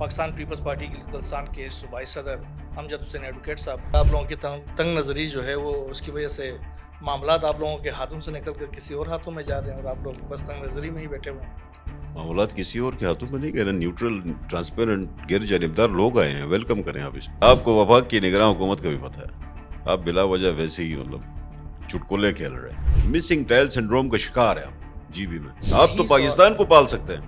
Pakistan Peoples party کے بلتستان کے صوبائی صدر امجد حسین ایڈوکیٹ صاحب، آپ لوگوں کی تنگ نظری جو ہے وہ اس کی وجہ سے معاملات آپ لوگوں کے ہاتھوں سے نکل کر کسی اور ہاتھوں میں جا رہے ہیں اور آپ لوگ بس تنگ نظری میں ہی بیٹھے ہوئے ہیں۔ معاملات کسی اور کے ہاتھوں میں نہیں گئے، نیوٹرل ٹرانسپیرنٹ غیر جانبدار لوگ آئے ہیں، ویلکم کریں آپ اس کو۔ آپ کو وفاق کی نگراں حکومت کا بھی پتہ ہے، آپ بلا وجہ ویسے ہی چٹکلے کھیل رہے ہیں۔ مسنگ ٹائل سنڈروم کا شکار ہے آپ جی بی میں۔ آپ تو پاکستان کو پال سکتے ہیں،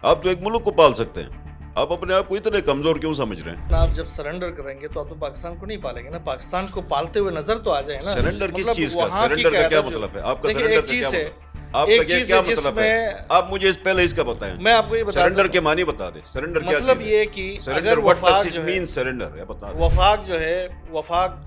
آپ تو ایک ملک کو پال سکتے ہیں، آپ اپنے آپ کو اتنے کمزور کیوں سمجھ رہے ہیں؟ آپ جب سرنڈر کریں گے تو آپ تو پاکستان کو نہیں پالیں گے نا، پاکستان کو پالتے ہوئے نظر تو آ جائے نا۔ سرنڈر کس چیز کا؟ سرنڈر کا کیا مطلب ہے؟ آپ کا سرنڈر کا کیا مطلب ہے؟ آپ کا کیا مطلب ہے؟ آپ مجھے پہلے اس کا بتائیں۔ میں آپ کو یہ بتا دوں، سرنڈر کے معنی بتا دیں۔ سرنڈر کیا چیز ہے؟ مطلب یہ کہ surrender what does it mean surrender ہے بتا دیں۔ وفاق جو ہے، وفاق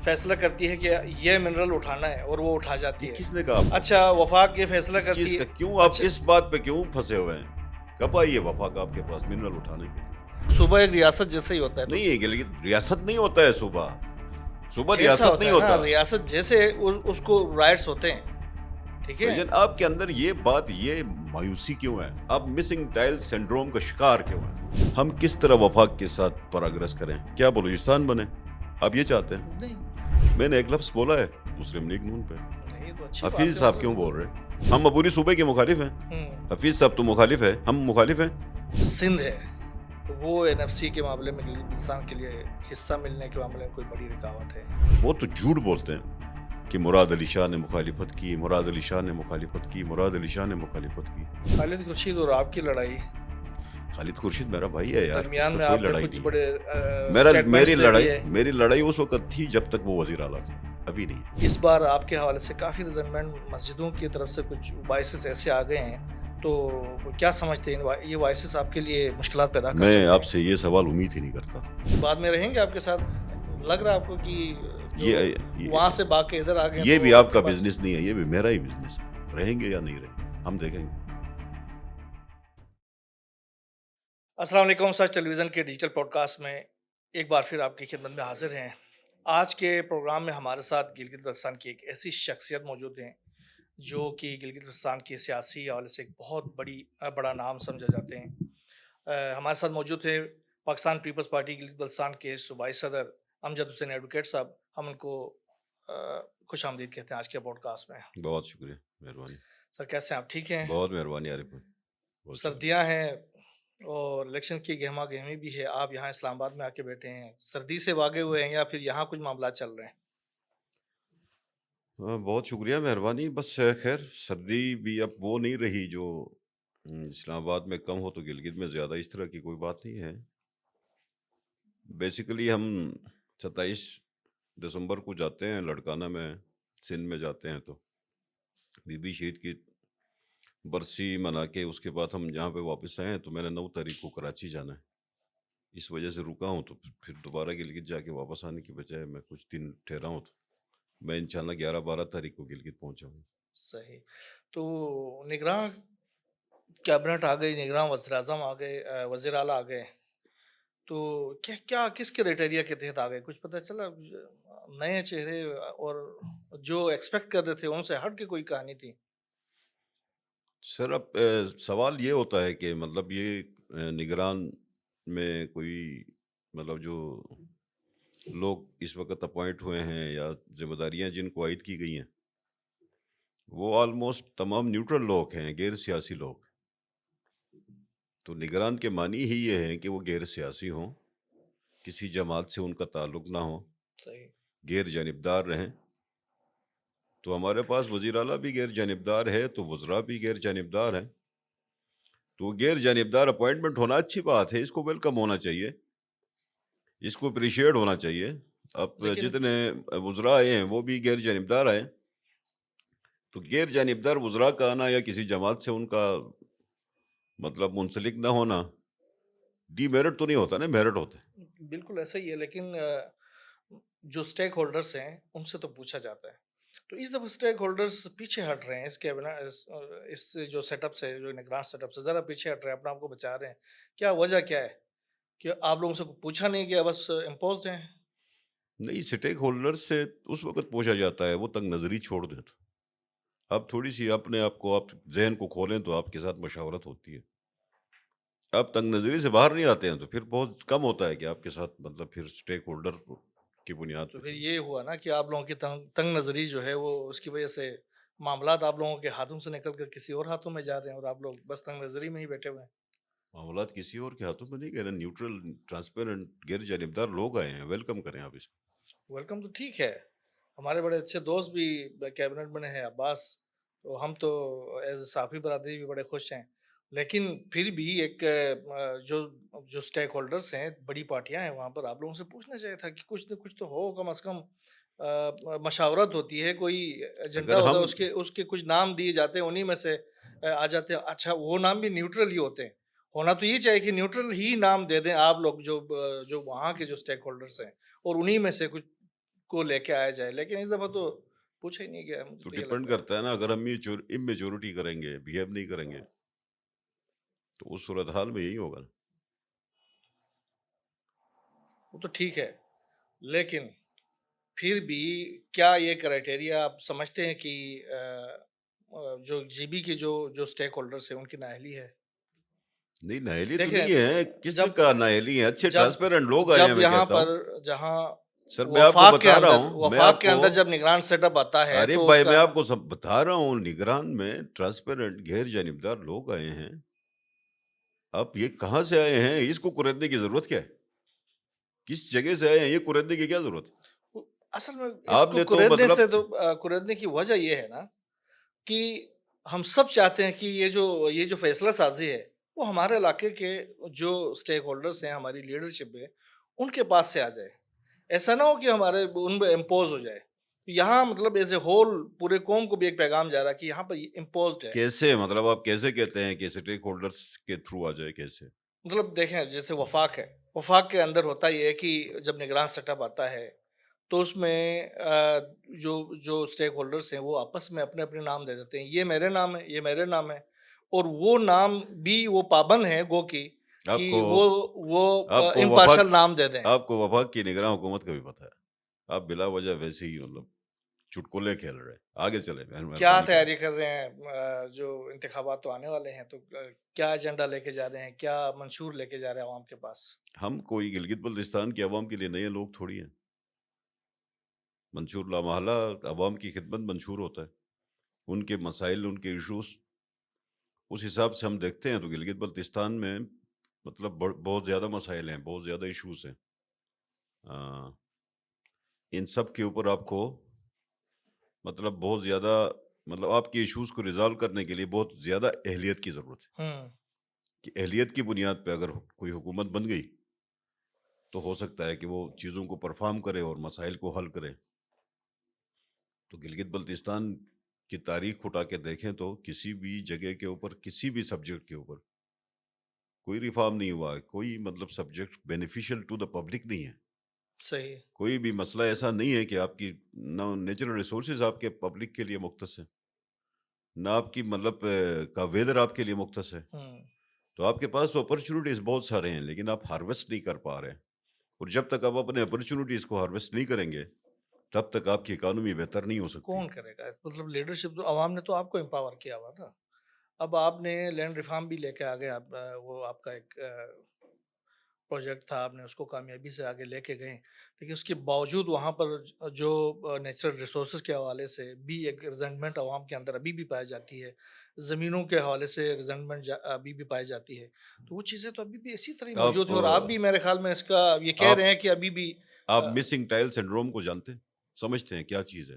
فیصلہ کرتی ہے کہ یہ منرل اٹھانا ہے اور وہ اٹھا جاتی ہے۔ کس نے کہا؟ اچھا، وفاق یہ فیصلہ کرتی ہے۔ کیوں آپ اس بات پہ کیوں پھنسے ہوئے ہیں؟ کب آئی ہے وفاق آپ کے پاس منرل اٹھانے کے لیے؟ صوبہ ایک ریاست جیسا ہی ہوتا ہے۔ نہیں ہے، لیکن ریاست نہیں ہوتا ہے صوبہ ریاست نہیں ہوتا۔ ریاست جیسے اس کو رائٹس ہوتے ہیں، ٹھیک ہے؟ لیکن آپ کے اندر یہ بات، یہ مایوسی کیوں ہے؟ آپ مسنگ ٹائل سنڈروم کا شکار کیوں ہیں؟ ہم کس طرح وفاق کے ساتھ پروگرس کریں؟ کیا بلوچستان بنے؟ آپ یہ چاہتے ہیں؟ نہیں، میں نے ایک لفظ بولا ہے مسلم لیگ نون پہ۔ تو اچھی بات حفیظ ہے۔ صاحب کیوں بول رہے ہیں؟ ہم عبوری صوبے کے مخالف ہیں۔ حفیظ صاحب تو مخالف ہے، ہم مخالف ہیں۔ سندھ ہے تو وہ این ایف سی کے معاملے میں بلوچستان کے لیے حصہ ملنے کے معاملے میں کوئی بڑی رکاوٹ ہے؟ وہ تو جھوٹ بولتے ہیں کہ مراد علی شاہ نے مخالفت کی، مراد علی شاہ نے مخالفت کی، مراد علی شاہ نے مخالفت کی۔ خالد خورشید اور آپ کی لڑائی، خالد خورشید میرا بھائی ہے یار، درمیان میں آپ نے کچھ بڑے میری لڑائی اس وقت تھی جب تک وہ وزیر اعلیٰ تھا، ابھی نہیں۔ اس بار آپ کے حوالے سے کافی ریزنمنٹ مسجدوں کی طرف سے کچھ وائسز ایسے آ گئے ہیں، تو کیا سمجھتے ہیں یہ وائسز آپ کے لیے مشکلات پیدا کر سکتے ہیں؟ میں آپ سے یہ سوال امید ہی نہیں کرتا تھا۔ بعد میں رہیں گے آپ کے ساتھ؟ لگ رہا ہے آپ کو کہ وہاں سے بھاگ کے ادھر آ گئے؟ یہ بھی آپ کا بزنس نہیں ہے، یہ بھی میرا ہی بزنس ہے، رہیں گے یا نہیں رہیں گے ہم دیکھیں گے۔ السلام علیکم، سچ ٹیلی ویژن کے ڈیجیٹل پوڈ کاسٹ میں ایک بار پھر آپ کی خدمت میں حاضر ہیں۔ آج کے پروگرام میں ہمارے ساتھ گلگت بلتستان کی ایک ایسی شخصیت موجود ہیں جو کہ گلگت بلتستان کی سیاسی حوالے سے ایک بہت بڑا نام سمجھے جاتے ہیں۔ ہمارے ساتھ موجود ہے پاکستان پیپلز پارٹی گلگت بلتستان کے صوبائی صدر امجد حسین ایڈوکیٹ صاحب۔ ہم ان کو خوش آمدید کہتے ہیں آج کے پوڈ کاسٹ میں۔ بہت شکریہ، مہربانی سر۔ کیسے ہیں آپ؟ ٹھیک ہیں؟ بہت مہربانی عارف بھائی۔ سردیاں ہیں اور الیکشن کی گہما گہمی بھی ہے، آپ یہاں اسلام آباد میں آ کے بیٹھے ہیں، سردی سے بھاگے ہوئے ہیں یا پھر یہاں کچھ معاملات چل رہے ہیں؟ بہت شکریہ، مہربانی۔ بس خیر، سردی بھی اب وہ نہیں رہی جو اسلام آباد میں کم ہو تو گلگت میں زیادہ، اس طرح کی کوئی بات نہیں ہے۔ بیسیکلی ہم 27 دسمبر کو جاتے ہیں لڑکانہ میں، سندھ میں جاتے ہیں، تو بی بی شہید کی برسی منا کے اس کے بعد ہم جہاں پہ واپس آئے ہیں، تو میں نے 9 تاریخ کو کراچی جانا ہے، اس وجہ سے رکا ہوں، تو پھر دوبارہ گلگت جا کے واپس آنے کی بجائے میں کچھ دن ٹھہرا ہوں، تو میں انشاءاللہ 11-12 تاریخ کو گلگت پہنچا ہوں۔ صحیح۔ تو نگراں کیبنٹ آ گئی، نگراں وزیر اعظم آ گئے، وزیر اعلیٰ آ گئے، تو کیا کس کرائٹیریا کے تحت آ گئے؟ کچھ پتہ چلا؟ نئے چہرے اور جو ایکسپیکٹ کر رہے تھے ان سے ہٹ کے کوئی کہانی تھی؟ سر، اب سوال یہ ہوتا ہے کہ مطلب یہ نگران میں کوئی مطلب جو لوگ اس وقت اپوائنٹ ہوئے ہیں یا ذمہ داریاں جن کو عائد کی گئی ہیں، وہ آلموسٹ تمام نیوٹرل لوگ ہیں، غیر سیاسی لوگ۔ تو نگران کے معنی ہی یہ ہے کہ وہ غیر سیاسی ہوں، کسی جماعت سے ان کا تعلق نہ ہو، صحیح، غیر جانبدار رہیں۔ تو ہمارے پاس وزیر اعلیٰ بھی غیر جانبدار ہے، تو وزراء بھی غیر جانبدار ہیں، تو غیر جانبدار اپوائنٹمنٹ ہونا اچھی بات ہے، اس کو ویلکم ہونا چاہیے، اس کو اپریشیٹ ہونا چاہیے۔ اب جتنے وزراء آئے ہیں وہ بھی غیر جانبدار آئے، تو غیر جانبدار وزراء کا آنا یا کسی جماعت سے ان کا مطلب منسلک نہ ہونا ڈی میرٹ تو نہیں ہوتا نا، میرٹ ہوتا ہے۔ بالکل ایسا ہی ہے، لیکن جو سٹیک ہولڈرز ہیں ان سے تو پوچھا جاتا ہے، تو اس دفعہ سٹیک ہولڈرز پیچھے ہٹ رہے ہیں، اس جو سیٹ اپ سے، جو نگران سیٹ اپ سے ذرا پیچھے ہٹ رہے ہیں، اپنے آپ کو بچا رہے ہیں۔ کیا وجہ کیا ہے کہ آپ لوگوں سے پوچھا نہیں گیا، بس امپوزڈ ہیں؟ نہیں، سٹیک ہولڈر سے اس وقت پوچھا جاتا ہے وہ تنگ نظری چھوڑ دیں، تو اب تھوڑی سی اپنے آپ کو، آپ ذہن کو کھولیں تو آپ کے ساتھ مشاورت ہوتی ہے۔ آپ تنگ نظری سے باہر نہیں آتے ہیں تو پھر بہت کم ہوتا ہے کہ آپ کے ساتھ مطلب پھر اسٹیک ہولڈر کی بنیاد تو پہ پھر چلیں۔ یہ ہوا نا کہ آپ لوگوں کی تنگ نظری جو ہے وہ اس کی وجہ سے معاملات آپ لوگوں کے ہاتھوں سے نکل کر کسی اور ہاتھوں میں جا رہے ہیں اور آپ لوگ بس تنگ نظری میں ہی بیٹھے ہوئے ہیں۔ معاملات کسی اور کے ہاتھوں میں نہیں کہہ رہے، نیوٹرل ٹرانسپیرنٹ غیر جانبدار لوگ آئے ہیں، ویلکم کریں آپ اس کو۔ ویلکم تو ٹھیک ہے، ہمارے بڑے اچھے دوست بھی کیبنٹ بنے ہیں عباس، تو ہم تو ایز اے صافی برادری بھی بڑے خوش ہیں، لیکن پھر بھی ایک جو جو اسٹیک ہولڈرس ہیں، بڑی پارٹیاں ہیں، وہاں پر آپ لوگوں سے پوچھنا چاہیے تھا کہ کچھ نہ کچھ تو ہو، کم از کم مشاورت ہوتی ہے، کوئی ایجنڈا اگر ہوتا ہم ہے، اس کے کچھ نام دیے جاتے ہیں، انہی میں سے آ جاتے ہیں۔ اچھا وہ نام بھی نیوٹرل ہی ہوتے ہیں، ہونا تو یہ چاہیے کہ نیوٹرل ہی نام دے دیں آپ لوگ، جو وہاں کے جو اسٹیک ہولڈرس ہیں، اور انہی میں سے کچھ کو لے کے آیا جائے، لیکن اس دفعہ تو پوچھا ہی نہیں گیا، مجھے تو تو یہ ڈپینڈ لگتا ہے۔ کرتا ہے نا، اگر ہم امیچورٹی کریں گے، بہیو نہیں کریں گے تو اس صورتحال میں یہی ہوگا نا۔ وہ تو ٹھیک ہے، لیکن پھر بھی کیا یہ کرائٹیریا آپ سمجھتے ہیں کہ جو جی بی کے جو اسٹیک ہولڈرس ہیں ان کی نااہلی ہے؟ نہیں، نااہلی تو دیکھیں، نہیں ہے، کس نے جب کہا نااہلی ہے؟ اچھے جب ٹرانسپیرنٹ لوگ آئے ہیں، جب میں یہاں کہتا ہوں۔ پر جہاں سر میں آپ کو بتا رہا ہوں، میں وفاق آپ کے کو، اندر جب نگران سیٹ اپ آتا ہے ارے تو اس بھائی میں کا آپ کو سب بتا رہا ہوں، نگران میں ٹرانسپیرنٹ غیر جانبدار لوگ آئے ہیں۔ آپ یہ کہاں سے آئے ہیں؟ اس کو قریدنے کی ضرورت کیا ہے؟ کس جگہ سے آئے ہیں؟ یہ قریدنے کی کیا ضرورت ہے؟ اصل میں اس آپ کو نے تو کریدنے مطلب سے تو کریدنے کی وجہ یہ ہے نا کہ ہم سب چاہتے ہیں کہ یہ جو فیصلہ سازی ہے وہ ہمارے علاقے کے جو اسٹیک ہولڈرس ہیں، ہماری لیڈرشپ ہے، ان کے پاس سے آ جائے، ایسا نہ ہو کہ ہمارے ان پہ امپوز ہو جائے۔ یہاں مطلب ایز اے ہول پورے قوم کو بھی ایک پیغام جا رہا ہے کہ یہاں پر امپوزڈ ہے۔ کیسے، مطلب آپ کیسے کہتے ہیں کہ اسٹیک ہولڈرس کے تھرو آ جائے؟ کیسے؟ مطلب دیکھیں، جیسے وفاق ہے، وفاق کے اندر ہوتا یہ ہے کہ جب نگران سیٹ اپ آتا ہے تو اس میں جو اسٹیک ہولڈرس ہیں وہ آپس میں اپنے اپنے نام دے دیتے ہیں، یہ میرے نام ہے، یہ میرے نام ہے، اور وہ نام بھی وہ پابند ہیں گو کی آپ کہ کو وہ آپ کو امپارشل نام دے دیں۔ آپ کو وفاق کی نگراں حکومت کا بھی پتہ ہے، آپ بلا وجہ ویسے ہی مطلب چٹکلے کھیل رہے ہیں۔ آگے چلے، کیا مہربانی کریں۔ تیاری کر رہے ہیں؟ جو انتخابات تو آنے والے ہیں، تو کیا ایجنڈا لے کے جا رہے ہیں، کیا منشور لے کے جا رہے ہیں عوام کے پاس؟ ہم کوئی گلگت بلتستان کی عوام کے لیے نئے لوگ تھوڑی ہیں۔ منشور لامحالہ عوام کی خدمت منشور ہوتا ہے، ان کے مسائل، ان کے ایشوز، اس حساب سے ہم دیکھتے ہیں۔ تو گلگت بلتستان میں مطلب بہت زیادہ مسائل ہیں، بہت زیادہ ایشوز ہیں۔ ان سب کے اوپر آپ کو مطلب بہت زیادہ، مطلب آپ کے ایشوز کو ریزالو کرنے کے لیے بہت زیادہ اہلیت کی ضرورت ہے، کہ اہلیت کی بنیاد پہ اگر کوئی حکومت بن گئی تو ہو سکتا ہے کہ وہ چیزوں کو پرفارم کرے اور مسائل کو حل کرے۔ تو گلگت بلتستان کی تاریخ اٹھا کے دیکھیں تو کسی بھی جگہ کے اوپر، کسی بھی سبجیکٹ کے اوپر کوئی ریفارم نہیں ہوا ہے، کوئی مطلب subject beneficial to the public نہیں ہے۔ صحیح۔ کوئی بھی مسئلہ ایسا نہیں ہے کہ آپ کی نہ نیچرل ریسورسز آپ کے پبلک کے لیے مختص ہے، نہ آپ کی مطلب کا ویدر آپ کے لیے مختص ہے۔ تو آپ کے پاس تو اپرچونیٹیز بہت سارے ہیں، لیکن آپ ہارویسٹ نہیں کر پا رہے ہیں، اور جب تک آپ اپنے اپرچونیٹیز کو ہارویسٹ نہیں کریں گے تب تک آپ کی اکانومی بہتر نہیں ہو سکتی۔ کون کرے گا؟ مطلب لیڈرشپ تو عوام نے تو آپ کو امپاور کیا ہوا تھا، اب آپ نے لینڈ ریفارم بھی لے کے آگے، وہ آپ کا ایک پروجیکٹ تھا، آپ نے اس کو کامیابی سے آگے لے کے گئے، لیکن اس کے باوجود وہاں پر جو نیچرل ریسورسز کے حوالے سے بھی ایک ریزنٹمنٹ عوام کے اندر ابھی بھی پائی جاتی ہے، زمینوں کے حوالے سے ریزنٹمنٹ ابھی بھی پائی جاتی ہے، تو وہ چیزیں تو ابھی بھی اسی طرح ہی موجود آپ ہیں، اور آپ بھی میرے خیال میں اس کا یہ کہہ آپ رہے ہیں کہ ابھی بھی آپ مسنگ ٹائل سنڈروم کو جانتے ہیں؟ سمجھتے ہیں کیا چیز ہے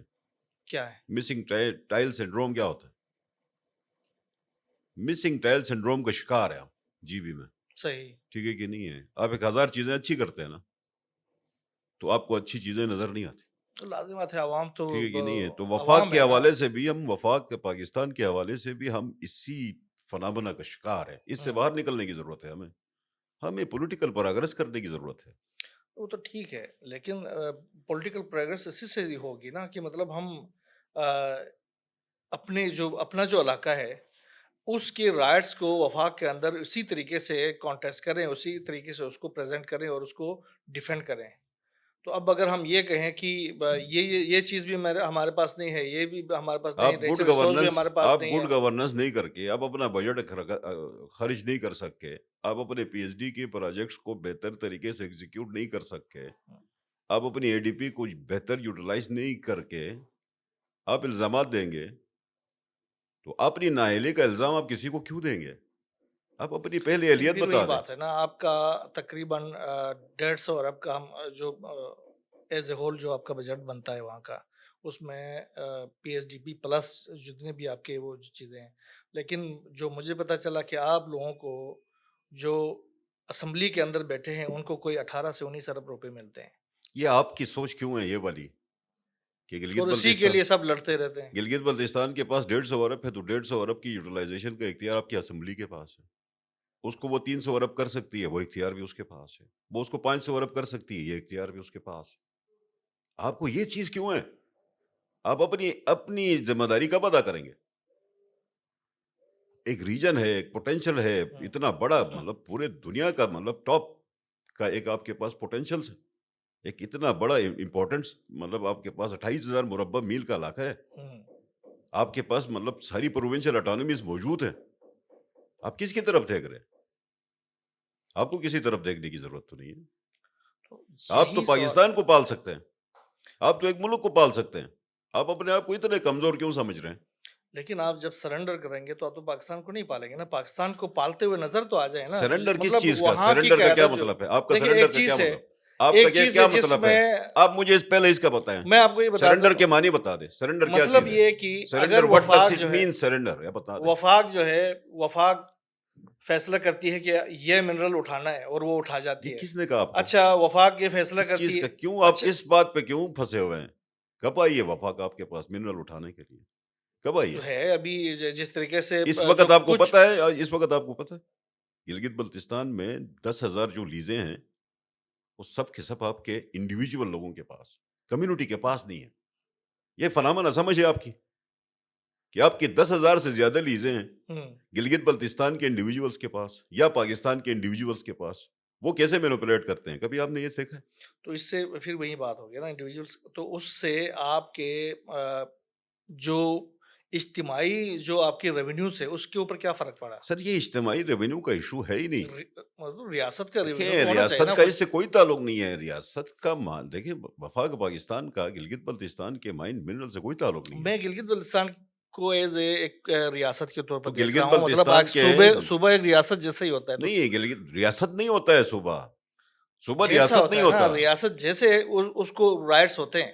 کیا ہے؟ Missing tile syndrome? کیا ہوتا ہے مسنگ ٹائل سنڈروم کا شکار ہے آپ جی بی میں، صحیح۔ ٹھیک ہے کہ نہیں ہے؟ آپ 1000 چیزیں اچھی کرتے ہیں نا، تو آپ کو اچھی چیزیں نظر نہیں آتی، تو لازمات ہے، عوام تو ٹھیک ہے کہ نہیں ہے؟ تو وفاق عوام کے ہے نا۔ حوالے سے بھی ہم، وفاق کے پاکستان کے حوالے سے بھی ہم اسی فنامنا کا شکار ہے۔ اس سے باہر نکلنے کی ضرورت ہے، ہمیں پولیٹیکل پروگرس کرنے کی ضرورت ہے۔ وہ تو ٹھیک ہے، لیکن پولیٹیکل پروگرس اسی سے ہی ہوگی نا کہ مطلب ہم اپنا جو علاقہ ہے اس کے رائٹس کو وفاق کے اندر اسی طریقے سے کانٹیسٹ کریں، اسی طریقے سے اس کو پریزنٹ کریں اور اس کو ڈیفینڈ کریں۔ تو اب اگر ہم یہ کہیں کہ یہ چیز بھی ہمارے پاس نہیں ہے، یہ بھی ہمارے پاس نہیں ہے، آپ گڈ نیچرل ریسورس بھی گورننس ہمارے پاس آپ نہیں گڈ ہے۔ گورننس نہیں کر کے، آپ اپنا بجٹ خرچ نہیں کر سکے، آپ اپنے پی ایچ ڈی کے پروجیکٹس کو بہتر طریقے سے ایگزیکیوٹ نہیں کر سکے، آپ اپنی اے ڈی پی کو بہتر یوٹیلائز نہیں کر کے آپ الزامات دیں گے، تو اپنی نااہلی کا الزام آپ کسی کو کیوں دیں گے؟ آپ اپنی پہلی لیکن اہلیت پھر وہی بتا دیں۔ بات ہے نا، آپ کا تقریباً 150 ارب کا جو ایز اے ہول جو آپ کا بجٹ بنتا ہے وہاں کا، اس میں P S D P plus جتنے بھی آپ کے وہ چیزیں ہیں، لیکن جو مجھے پتہ چلا کہ آپ لوگوں کو جو اسمبلی کے اندر بیٹھے ہیں ان کو کوئی 18 سے 19 ارب روپے ملتے ہیں، یہ آپ کی سوچ کیوں ہے یہ والی کہ اور اسی کے لیے سب لڑتے رہتے ہیں۔ گلگت بلتستان کے پاس 150 ارب ہے، تو 150 ارب کی یوٹیلائزیشن کا اختیار آپ کی اسمبلی کے پاس ہے۔ اس کو وہ 300 ارب کر سکتی ہے، وہ اختیار بھی اس کے پاس ہے۔ وہ اس کو 500 ارب کر سکتی ہے، یہ اختیار بھی اس کے پاس ہے۔ آپ کو یہ چیز کیوں ہے؟ آپ اپنی ذمہ داری کب ادا کریں گے؟ ایک ریجن ہے، ایک پوٹینشل ہے، اتنا بڑا، مطلب پورے دنیا کا مطلب ٹاپ کا ایک آپ کے پاس پوٹینشلز ہے، ایک اتنا بڑا امپورٹنٹ، مطلب آپ کے پاس 28,000 مربع میل کا علاقہ ہے، آپ کے پاس مطلب ساری پروونشل اٹانومیز موجود ہیں، آپ کس کی طرف دیکھ رہے ہیں؟ آپ کو کسی طرف دیکھنے کی ضرورت تو نہیں ہے۔ آپ تو یہی سوال، پاکستان کو پال سکتے ہیں، آپ تو ایک ملک کو پال سکتے ہیں، آپ اپنے آپ کو اتنے کمزور کیوں سمجھ رہے ہیں؟ لیکن آپ جب سرنڈر کریں گے تو آپ تو پاکستان کو نہیں پالیں گے نا، پاکستان کو پالتے ہوئے نظر تو آ جائے نا، سرنڈر کس مطلب چیز کا؟ وہاں کی سرنڈر کا کیا قیادت جو، مطلب ہے؟ آپ کا دیکھیں سرنڈر ایک کا کیا چیز ہے، مطلب؟ آپ کا کیا جس مطلب ہے؟ میں آپ مجھے اس پہلے اس کا بتائیں، میں آپ کو یہ بتا سرنڈر دوں، کے معنی بتا دیں، سرنڈر کیا مطلب چیز یہ ہے؟ کہ سرنڈر اگر what does وفاق it جو ہے، mean سرنڈر، یہ بتا دیں۔ وفاق جو ہے، وفاق فیصلہ کرتی ہے کہ یہ منرل اٹھانا ہے اور وہ اٹھا جاتی یہ ہے۔ کس نے کہا آپ کو؟ اچھا وفاق یہ فیصلہ اس چیز کرتی کا ہے، کیوں آپ اچھا اس بات پہ کیوں پھنسے ہوئے ہیں؟ کب آئی ہے وفاق آپ کے پاس منرل اٹھانے کے لیے؟ کب آئی تو ہے؟ ہے ابھی جس طریقے سے اس جو وقت آپ کو کچھ، پتہ ہے، اس وقت آپ کو پتہ ہے گلگت بلتستان میں 10,000 جو لیزیں ہیں، وہ سب کے سب آپ کے انڈیویجول لوگوں کے پاس، کمیونٹی کے پاس نہیں ہے۔ یہ فنامنا سمجھ ہے آپ کی کہ آپ کی 10,000 سے زیادہ لیزیں ہیں گلگت بلتستان کے انڈیویجولز کے پاس یا پاکستان کے انڈیویجولز کے پاس، وہ کیسے مینوپولیٹ کرتے ہیں؟ کبھی آپ نے یہ دیکھا ہے؟ تو اس سے پھر وہی بات ہو گیا نا انڈیویجولس، تو اس سے آپ کے جو اجتماعی جو آپ کی ریونیوز ہے اس کے اوپر کیا فرق پڑا؟ سر یہ اجتماعی ریونیو کا ایشو ہے ہی نہیں۔ مطلب ریاست کا ریونیو دیکھیں تو ہونا چاہیے نا ریاست کا کچھ۔ اس سے کوئی تعلق نہیں ہے، ریاست کا دیکھیں وفاق پاکستان کا گلگت بلتستان کے مائن منرل سے کوئی تعلق نہیں ہے۔ میں گلگت بلتستان کو ایز اے ایک ریاست کے طور پر تو دیکھ رہا گلگت ہوں، مطلب بلتستان کے صوبہ ایک ریاست جیسا ہی ہوتا ہے، تو نہیں، گلگت ریاست نہیں ہوتا ہے، صوبہ جیسا ریاست ہوتا نہیں ہے نا ہوتا۔ ریاست جیسے اس کو رائٹس ہوتے ہیں،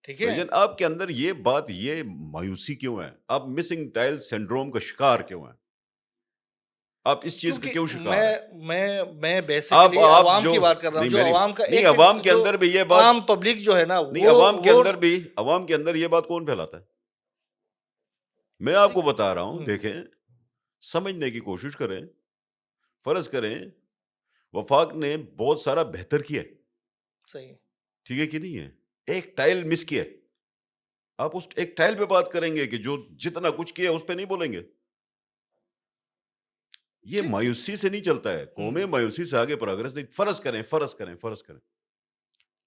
ٹھیک ہے؟ بھائیجان آپ کے اندر یہ بات، یہ مایوسی کیوں ہے؟ آپ مسنگ ٹائل سنڈروم کا شکار کیوں ہیں؟ آپ اس چیز کا کیونکہ کیوں شکار ہیں؟ میں بیسیکلی آپ عوام جو کی بات کر رہا ہوں، نہیں، جو میری عوام کا نہیں، ایک عوام کے جو اندر بھی یہ بات عام پبلک جو ہے نا نہیں، وہ عوام کے اندر یہ بات کون پھیلاتا ہے؟ میں آپ کو بتا رہا ہوں، دیکھیں سمجھنے کی کوشش کریں، فرض کریں وفاق نے بہت سارا بہتر کیا، صحیح، ٹھیک ہے کہ نہیں ہے؟ ایک ٹائل مس کیا، آپ اس ایک ٹائل پہ بات کریں گے کہ جو جتنا کچھ کیا اس پہ نہیں بولیں گے؟ یہ مایوسی سے نہیں چلتا ہے، قومیں مایوسی سے آگے پروگرس نہیں۔ فرض کریں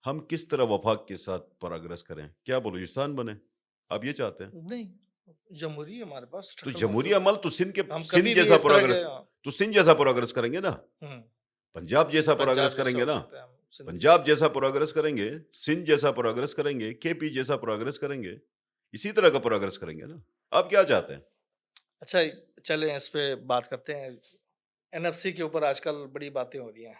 ہم کس طرح وفاق کے ساتھ پروگرس کریں؟ کیا بلوچستان بنے؟ آپ یہ چاہتے ہیں؟ نہیں، جمہوری ہمارے پاس تو structure جمہوری موجود ہے، عمل تو سندھ ہم کبھی بھی جیسا اس طرح پروگرس، تو سندھ جیسا پروگرس کریں گے نا، پنجاب جیسا پروگرس کریں گے نا، پنجاب جیسا پروگرس کریں گے، سندھ جیسا پروگرس کریں گے، کے پی جیسا پروگرس کریں گے، اسی طرح کا پروگرس کریں گے نا۔ آپ کیا چاہتے ہیں؟ اچھا چلیں اس پہ بات کرتے ہیں۔ این ایف سی کے اوپر آج کل بڑی باتیں ہو رہی ہیں،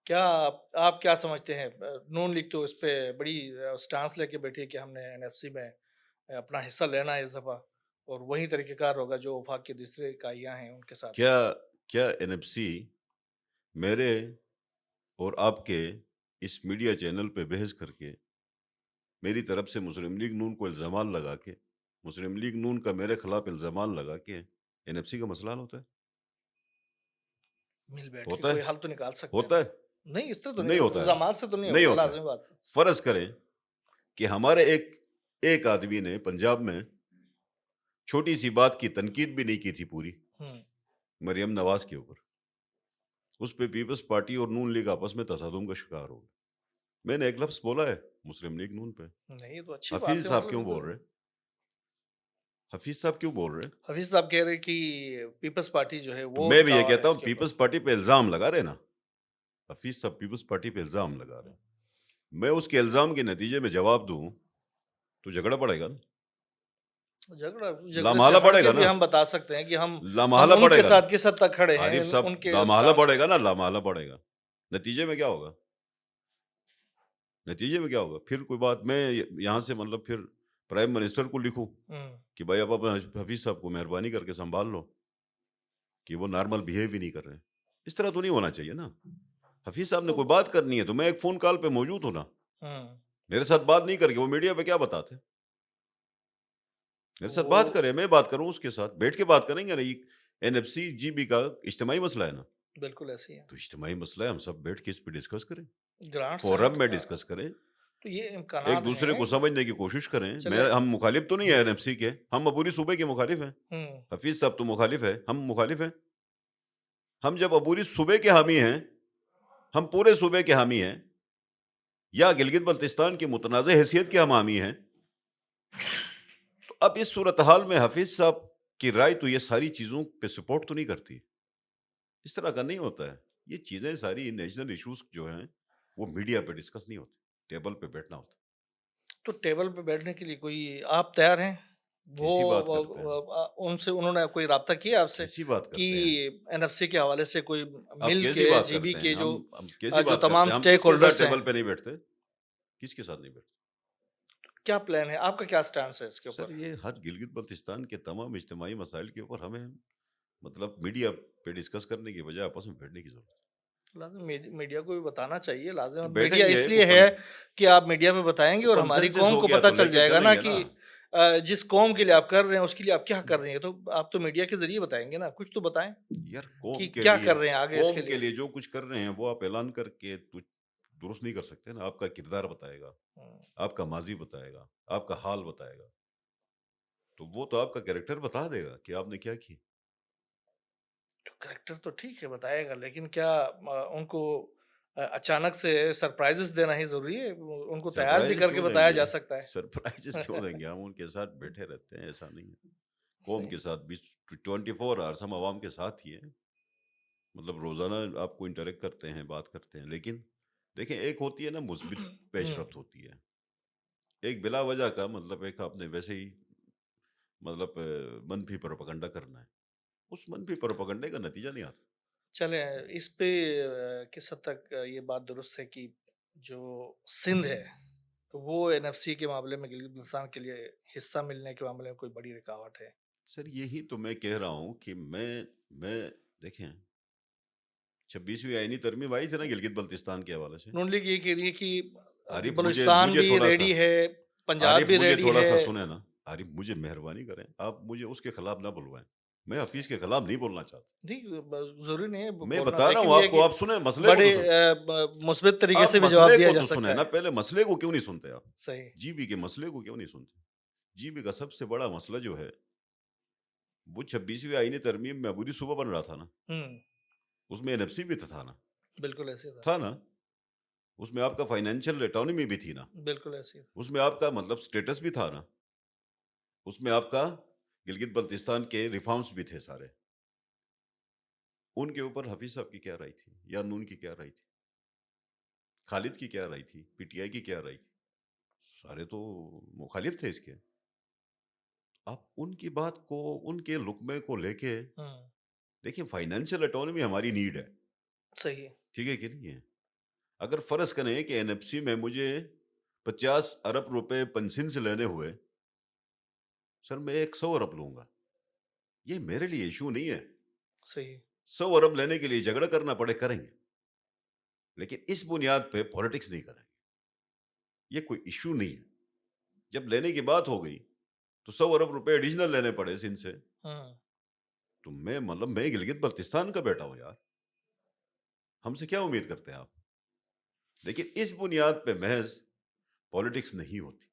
کیا آپ کیا سمجھتے ہیں؟ نون لیگ تو اس پہ بڑی سٹانس لے کے بیٹھی ہے کہ ہم نے این ایف سی میں اپنا حصہ لینا ہے اس دفعہ، اور وہی طریقہ کار ہوگا جو وفاق کی دوسرے اکائیاں ہیں ان کے ساتھ۔ کیا این ایف سی میرے اور آپ کے اس میڈیا چینل پہ بحث کر کے میری طرف سے مسلم لیگ نون کو الزامات لگا کے، مسلم لیگ نون کا میرے خلاف الزامات لگا کے این ایف سی کا مسئلہ حل ہوتا ہے؟ مل بیٹھ کے ہوتا کوئی ہے؟ حل تو نکال سکتے ہوتا ہیں؟ ہے؟ نہیں اس طرح تو نہیں ہوتا ہے، الزامات سے تو نہیں نہیں ہوگا، ہوتا ہے۔ لازمی بات ہے۔ فرض کریں کہ ہمارے ایک آدمی نے پنجاب میں چھوٹی سی بات کی تنقید بھی نہیں کی تھی پوری، مریم نواز کے اوپر، اس پہ پیپلز پارٹی اور نون لیگ آپس میں تصادم کا شکار ہو گیا، میں نے ایک لفظ بولا ہے مسلم لیگ نون پہ؟ نہیں یہ تو اچھی بات حفیظ ہے، صاحب مطلب کیوں یہ بول تو رہے؟ حفیظ صاحب کیوں بول رہے؟ حفیظ صاحب کہہ رہے کہ پیپلز پارٹی جو ہے تو وہ میں بھی یہ دعویٰ ہے کہتا اس ہوں کے اوپر۔ پیپلز پارٹی پہ الزام لگا رہے نا، حفیظ صاحب پیپلز پارٹی پہ الزام لگا رہے ہیں، میں اس کے الزام کے نتیجے میں جواب دوں تو جھگڑا پڑے گا نا، جھگڑے سے لامحالہ ہٹ پڑے کے گا بھی نا، ہم بتا سکتے ہیں کہ ہم لامحالہ ان پڑے کے گا نا، ساتھ کس حد تک کھڑے ہیں، عارف صاحب ان کے لامحالہ اسٹانس پڑے پہ۔ گا نا، لامحالہ پڑے گا، نتیجے میں کیا ہوگا؟ نتیجے میں کیا ہوگا؟ پھر کوئی بات میں یہاں سے مطلب پھر پرائم منسٹر کو لکھوں کہ بھائی اب حفیظ صاحب کو مہربانی کر کے سنبھال لو کہ وہ نارمل بیہیو بھی نہیں کر رہے، اس طرح تو نہیں ہونا چاہیے نا۔ حفیظ صاحب نے کوئی بات کرنی ہے تو میں ایک فون کال پہ موجود ہوں نا، میرے ساتھ بات نہیں کر کے وہ میڈیا پہ کیا بتاتے؟ میرے ساتھ بات کرے، میں بات کروں اس کے ساتھ، بیٹھ کے بات کریں گے نا۔ یہ NFC-GB کا اجتماعی مسئلہ ہے نا، بالکل ایسے ہی ہے، تو اجتماعی مسئلہ ہے، ہم سب بیٹھ کے اس پہ ڈسکس کریں، گرانٹس ہیں فورم میں ڈسکس کریں، تو یہ ایک امکانات دوسرے ہیں۔ کو سمجھنے کی کوشش کریں۔ چلے ہم مخالف تو نہیں ہیں NFC کے، ہم عبوری صوبے کے مخالف ہیں، ہوں حفیظ صاحب تو مخالف ہے، ہم مخالف ہیں۔ ہم جب عبوری صوبے کے حامی ہیں، ہم پورے صوبے کے حامی ہیں، یا گلگت بلتستان کی متنازع حیثیت کے ہم حامی ہیں، تو اب اس صورتحال میں حفیظ صاحب کی رائے تو یہ ساری چیزوں پہ سپورٹ تو نہیں کرتی، اس طرح کا نہیں ہوتا ہے۔ یہ چیزیں ساری نیشنل ایشوز جو ہیں وہ میڈیا پہ ڈسکس نہیں ہوتی، ٹیبل پہ بیٹھنا ہوتا۔ تو ٹیبل پہ بیٹھنے کے لیے کوئی آپ تیار ہیں؟ کیسی بات کرتے ہیں؟ ان سے انہوں نے کوئی رابطہ کیا آپ سے کیسی بات کہ کرتے ہیں NFC کے حوالے سے کوئی آپ؟ مل کیسی کے بات GB کرتے ہیں؟ کے ہم کیسی جو بات تمام کرتے ہیں؟ ہم سٹیک کس کے ساتھ ہولڈرز ہیں، ٹیبل پہ نہیں بیٹھتے؟ کس کے ساتھ نہیں بیٹھتے؟ کیا پلان ہے آپ کا، کیا سٹانس ہے اس کے سر اوپر؟ یہ ہر گلگت بلتستان کے تمام اجتماعی مسائل کے اوپر ہمیں مطلب میڈیا پہ ڈسکس کرنے کی بجائے آپس میں بیٹھنے کی ضرورت ہے۔ لازم میڈیا کو بھی بتانا چاہیے، تو لازم بیٹھیں میڈیا گے، اس لیے ہے کہ آپ میڈیا پہ بتائیں گے وہ اور ہماری کنسنسس قوم ہو کو گیا پتہ تو لے چل کے جائے گا چلیں نا گے کہ جس قوم کے لیے آپ کر رہے ہیں اس کے لیے آپ کیا کر رہے ہیں، تو آپ تو میڈیا کے ذریعے بتائیں گے نا، کچھ تو بتائیں یار کہ قوم کے کیا لیے، کر رہے ہیں آگے اس کے قوم کے لیے۔ لیے جو کچھ کر رہے ہیں وہ آپ اعلان کر کے تو درست نہیں کر سکتے نا۔ آپ کا کردار بتائے گا، آپ کا ماضی بتائے گا، آپ کا حال بتائے گا، تو وہ تو آپ کا کریکٹر بتا دے گا کہ آپ نے کیا کیا۔ کریکٹر تو ٹھیک ہے بتائے گا، لیکن کیا ان کو اچانک سے سرپرائزز دینا ہی ضروری ہے؟ ان کو تیار بھی سرپرائز کر کے کیوں دیں بتایا گے؟ جا سکتا سرپرائز کیوں ہے۔ دیں گے؟ ہم ان کے ساتھ بیٹھے رہتے ہیں، ایسا نہیں ہے۔ قوم صحیح۔ کے ساتھ 24 آورس ہم عوام کے ساتھ ہی ہیں، مطلب روزانہ آپ کو انٹریکٹ کرتے ہیں، بات کرتے ہیں، لیکن دیکھیں ایک ہوتی ہے نا مثبت پیش رفت ہوتی ہے، ایک بلا وجہ کا مطلب ایک آپ نے ویسے ہی مطلب منفی پروپیگنڈا کرنا ہے، اس منفی پروپیگنڈے کا نتیجہ نہیں آتا۔ چلیں اس پہ کس حد تک یہ بات درست ہے کہ جو سندھ ہے وہ NFC کے معاملے میں گلگت بلتستان کے لیے حصہ ملنے کے معاملے میں کوئی بڑی رکاوٹ ہے؟ سر یہی تو میں کہہ رہا ہوں کہ میں دیکھیں 26ویں آئینی ترمیم آئی تھی نا گلگت بلتستان کے حوالے سے۔ نون لیگ یہ کہہ رہی ہے کہ عارف بلوچستان مجھے بھی تھوڑا سا، ریڈی ہے، پنجاب عارف بھی مجھے ریڈی تھوڑا ہے۔ سا سنیں نا، عارف مجھے مہربانی کریں، آپ مجھے اس کے خلاف نہ بلوائیں، میں حفیظ کے خلاف نہیں بولنا چاہتا، نہیں ضروری نہیں ہے میں بولنا، بتا رہا لیکن ہوں یہ ہے آپ کو، کہ آپ سنیں مسئلے کو بڑے تو سنیں۔ مثبت طریقے آپ سے بھی جواب مسئلے دیا کو جا تو سنیں سکتا نا، ہے۔ پہلے مسئلے کو کیوں نہیں سنتے آپ؟ صحیح۔ GB کے مسئلے کو کیوں نہیں سنتے؟ GB کا سب سے بڑا مسئلہ جو ہے وہ 26ویں آئینی ترمیم میں عبوری صوبہ بن رہا تھا نا، اس میں NFC بھی تھا نا، بالکل ایسے تھا، تھا نا، اس میں آپ کا فائنینشیل اٹانومی بھی تھی نا، بالکل ایسے تھا۔ اس میں آپ کا مطلب سٹیٹس بھی تھا نا، اس میں آپ کا گلگت بلتستان کے ریفارمز بھی تھے سارے۔ ان کے اوپر حفیظ صاحب کی کیا رائے تھی، یا نون کی کیا رائے تھی، خالد کی کیا رائے تھی، PTI کی کیا رائے تھی؟ سارے تو مخالف تھے اس کے۔ آپ ان کی بات کو، ان کے لقمے کو لے کے دیکھیں، فائنینشیل اٹانومی ہماری نیڈ ہے، صحیح ہے۔ ٹھیک ہے کہ نہیں ہے؟ اگر فرض کریں کہ NFC میں مجھے 50 ارب روپے پنشن سے لینے ہوئے، سر میں 100 ارب لوں گا، یہ میرے لیے ایشو نہیں ہے۔ صحیح۔ 100 ارب لینے کے لیے جھگڑا کرنا پڑے کریں گے، لیکن اس بنیاد پہ پولیٹکس نہیں کریں گے، یہ کوئی ایشو نہیں ہے۔ جب لینے کی بات ہو گئی تو 100 ارب روپے ایڈیشنل لینے پڑے سندھ سے، تو میں گلگت بلتستان کا بیٹا ہوں یار، ہم سے کیا امید کرتے ہیں آپ؟ لیکن اس بنیاد پہ محض پولیٹکس نہیں ہوتی،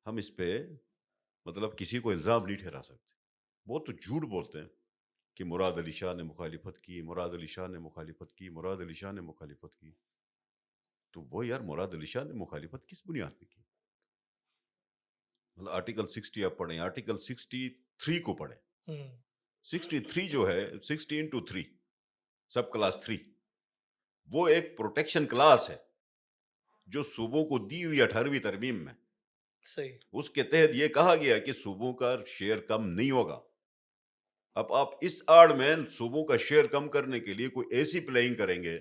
ہم اس پہ مطلب کسی کو الزام نہیں ٹھہرا سکتے۔ وہ تو جھوٹ بولتے ہیں کہ مراد علی شاہ نے مخالفت کی، مراد علی شاہ نے مخالفت کی، مراد علی شاہ نے مخالفت کی۔ تو وہ یار مراد علی شاہ نے مخالفت کس بنیاد پہ کی؟ مطلب آرٹیکل 60 آپ پڑھیں، آرٹیکل 63 کو پڑھیں. 63 جو ہے 16(3) سب کلاس 3 وہ ایک پروٹیکشن کلاس ہے جو صوبوں کو دی ہوئی 18ویں ترمیم میں. صحیح. اس کے تحت یہ کہا گیا کہ صوبوں کا شیئر کم نہیں ہوگا. اب آپ اس آڑ میں صوبوں کا شیئر کم کرنے کے لیے کوئی ایسی پلینگ کریں گے